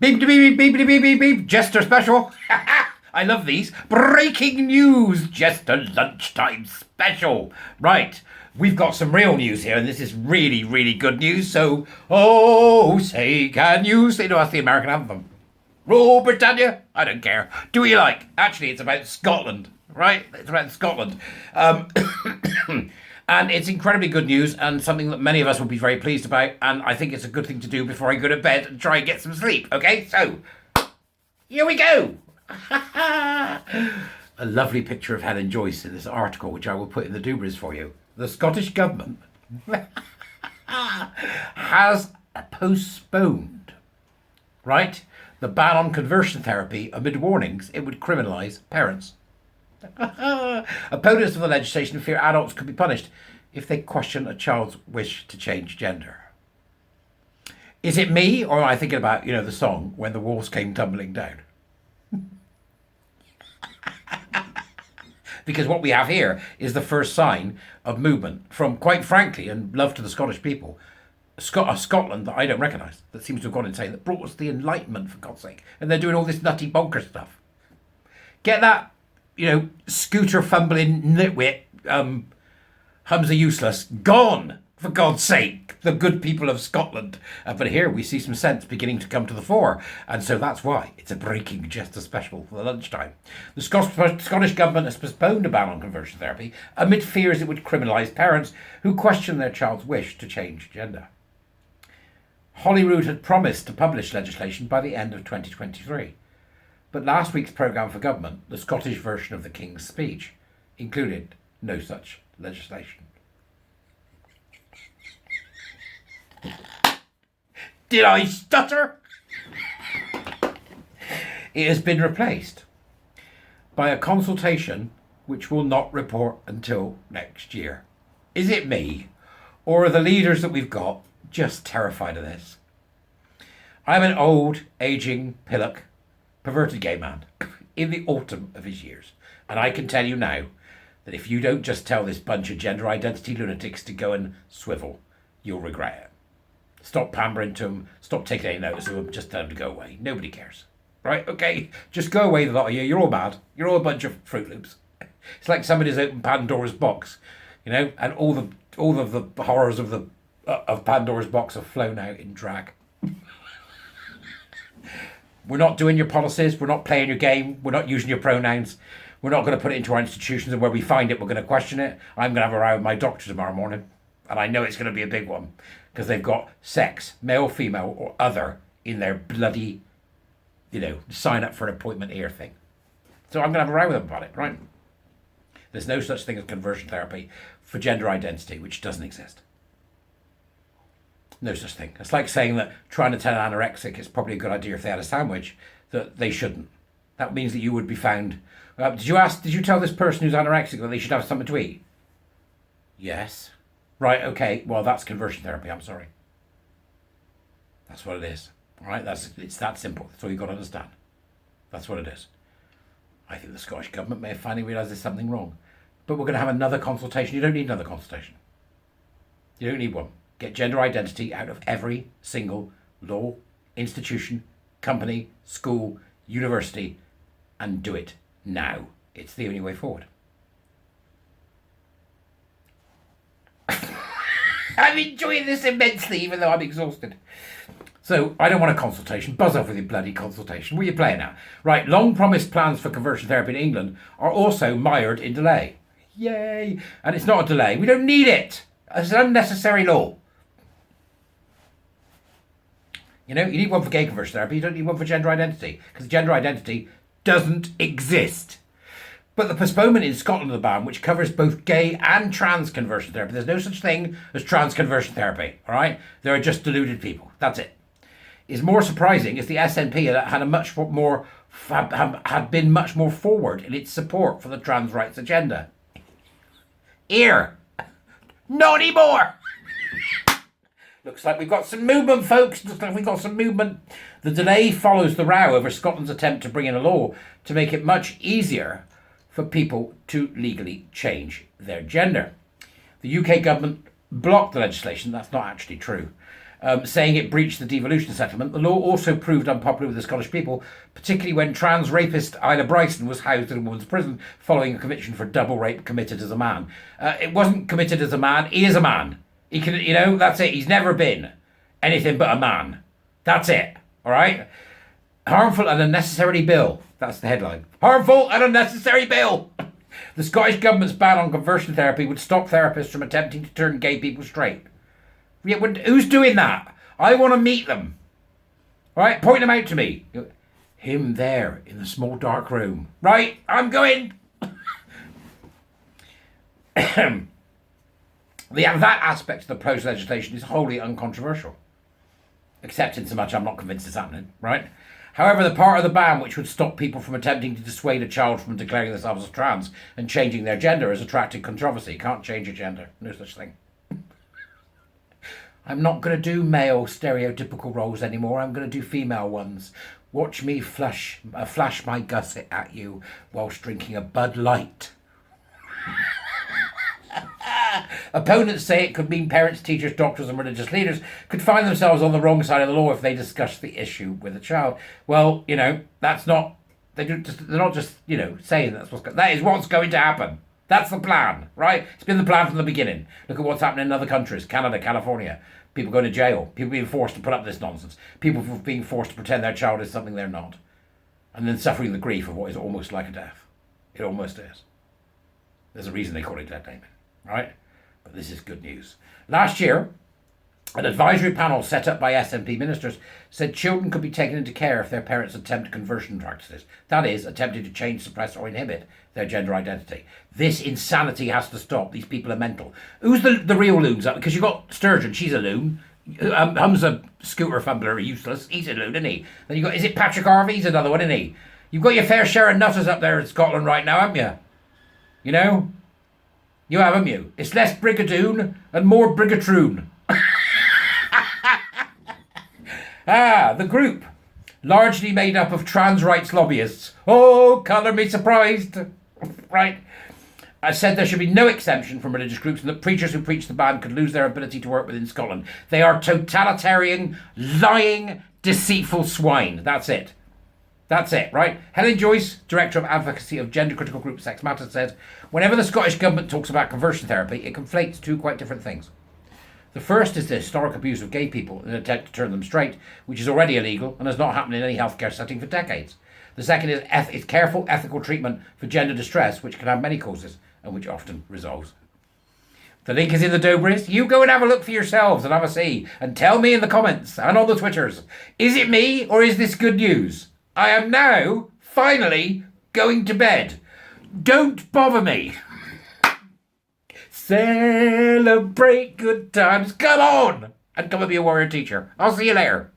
Beep, beep, beep, beep, beep, beep, beep, beep. Jester special. I love these. Breaking news. Jester lunchtime special. Right. We've got some real news here, and this is really, really good news. So, oh, say, can you say, no, that's the American anthem. Rule Britannia? I don't care. Do what you like. Actually, it's about Scotland, right? It's about Scotland. And it's incredibly good news and something that many of us will be very pleased about. And I think it's a good thing to do before I go to bed and try and get some sleep. Okay, so here we go. A lovely picture of Helen Joyce in this article, which I will put in the Dubras for you. The Scottish government has postponed, right, the ban on conversion therapy amid warnings it would criminalise parents. Opponents of the legislation fear adults could be punished if they question a child's wish to change gender. Is it me, or am I thinking about, the song When the Walls Came Tumbling Down? Because what we have here is the first sign of movement from, quite frankly, and love to the Scottish people, Scotland that I don't recognise, that seems to have gone insane, that brought us the Enlightenment, for God's sake. And they're doing all this nutty bonker stuff. Get that, scooter fumbling nitwit, Humza Useless, gone, for God's sake, the good people of Scotland. But here we see some sense beginning to come to the fore, and so that's why it's a breaking Jester special for the lunchtime. The Scottish government has postponed a ban on conversion therapy amid fears it would criminalise parents who question their child's wish to change gender. Holyrood had promised to publish legislation by the end of 2023. But last week's programme for government, the Scottish version of the King's Speech, included no such legislation. Did I stutter? It has been replaced by a consultation which will not report until next year. Is it me, or are the leaders that we've got just terrified of this? I'm an old, ageing, pillock, perverted gay man in the autumn of his years, and I can tell you now that if you don't just tell this bunch of gender identity lunatics to go and swivel, you'll regret it. Stop pampering to them, stop taking any notice of them, just tell them to go away. Nobody cares. Right, okay? Just go away, the lot of you. You're all mad. You're all a bunch of Fruit Loops. It's like somebody's opened Pandora's box, and all of the horrors of Pandora's box have flown out in drag. We're not doing your policies. We're not playing your game. We're not using your pronouns. We're not going to put it into our institutions, and where we find it, we're going to question it. I'm going to have a row with my doctor tomorrow morning, and I know it's going to be a big one, because they've got sex, male, female, or other, in their bloody, sign up for an appointment here thing. So I'm going to have a row with them about it, right? There's no such thing as conversion therapy for gender identity, which doesn't exist. No such thing. It's like saying that trying to tell an anorexic it's probably a good idea if they had a sandwich, that they shouldn't. That means that you would be found. Did you tell this person who's anorexic that they should have something to eat? Yes. Right, okay, well, that's conversion therapy, I'm sorry. That's what it is. All right, it's that simple. That's all you've got to understand. That's what it is. I think the Scottish government may have finally realised there's something wrong. But we're going to have another consultation. You don't need another consultation. You don't need one. Get gender identity out of every single law, institution, company, school, university, and do it now. It's the only way forward. I'm enjoying this immensely, even though I'm exhausted. So, I don't want a consultation. Buzz off with your bloody consultation. What are you playing at? Right, long-promised plans for conversion therapy in England are also mired in delay. Yay! And it's not a delay. We don't need it. It's an unnecessary law. You need one for gay conversion therapy. You don't need one for gender identity, because gender identity doesn't exist. But the postponement in Scotland of the ban, which covers both gay and trans conversion therapy, there's no such thing as trans conversion therapy, all right? There are just deluded people. That's it. Is more surprising is the SNP had been much more forward in its support for the trans rights agenda. Here, not anymore. Looks like we've got some movement, folks. Looks like we've got some movement. The delay follows the row over Scotland's attempt to bring in a law to make it much easier for people to legally change their gender. The UK government blocked the legislation. That's not actually true. saying it breached the devolution settlement. The law also proved unpopular with the Scottish people, particularly when trans rapist Isla Bryson was housed in a woman's prison following a conviction for double rape committed as a man. It wasn't committed as a man. He is a man. He can, that's it. He's never been anything but a man. That's it. All right? Harmful and unnecessary bill. That's the headline. Harmful and unnecessary bill. The Scottish Government's ban on conversion therapy would stop therapists from attempting to turn gay people straight. Yeah, who's doing that? I want to meet them. All right? Point them out to me. Him there in the small dark room. Right? I'm going. That aspect of the proposed legislation is wholly uncontroversial. Except in so much I'm not convinced it's happening, right? However, the part of the ban which would stop people from attempting to dissuade a child from declaring themselves as trans and changing their gender has attracted controversy. Can't change your gender. No such thing. I'm not going to do male stereotypical roles anymore. I'm going to do female ones. Watch me flash my gusset at you whilst drinking a Bud Light. Opponents say it could mean parents, teachers, doctors and religious leaders could find themselves on the wrong side of the law if they discuss the issue with a child. Well, that's not... They're not just, saying that is what's going to happen. That's the plan, right? It's been the plan from the beginning. Look at what's happening in other countries. Canada, California. People going to jail. People being forced to put up this nonsense. People being forced to pretend their child is something they're not. And then suffering the grief of what is almost like a death. It almost is. There's a reason they call it dead naming, right? But this is good news. Last year, an advisory panel set up by SNP ministers said children could be taken into care if their parents attempt conversion practices. That is, attempting to change, suppress or inhibit their gender identity. This insanity has to stop. These people are mental. Who's the real loons up? Because you've got Sturgeon, she's a loon. Hum's a scooter fumbler, useless. He's a loon, isn't he? Then you got, is it Patrick Harvey? He's another one, isn't he? You've got your fair share of nutters up there in Scotland right now, haven't you? You haven't you? It's less brigadoon and more brigatroon. The group, largely made up of trans rights lobbyists. Oh, colour me surprised. Right. I said there should be no exemption from religious groups and that preachers who preach the ban could lose their ability to work within Scotland. They are totalitarian, lying, deceitful swine. That's it. That's it, right? Helen Joyce, Director of Advocacy of gender critical group Sex Matters, said, whenever the Scottish Government talks about conversion therapy, it conflates two quite different things. The first is the historic abuse of gay people in an attempt to turn them straight, which is already illegal and has not happened in any healthcare setting for decades. The second is careful ethical treatment for gender distress, which can have many causes and which often resolves. The link is in the Dobris. You go and have a look for yourselves and have a see and tell me in the comments and on the Twitters, is it me or is this good news? I am now, finally, going to bed. Don't bother me. Celebrate good times. Come on. And come and be a warrior teacher. I'll see you later.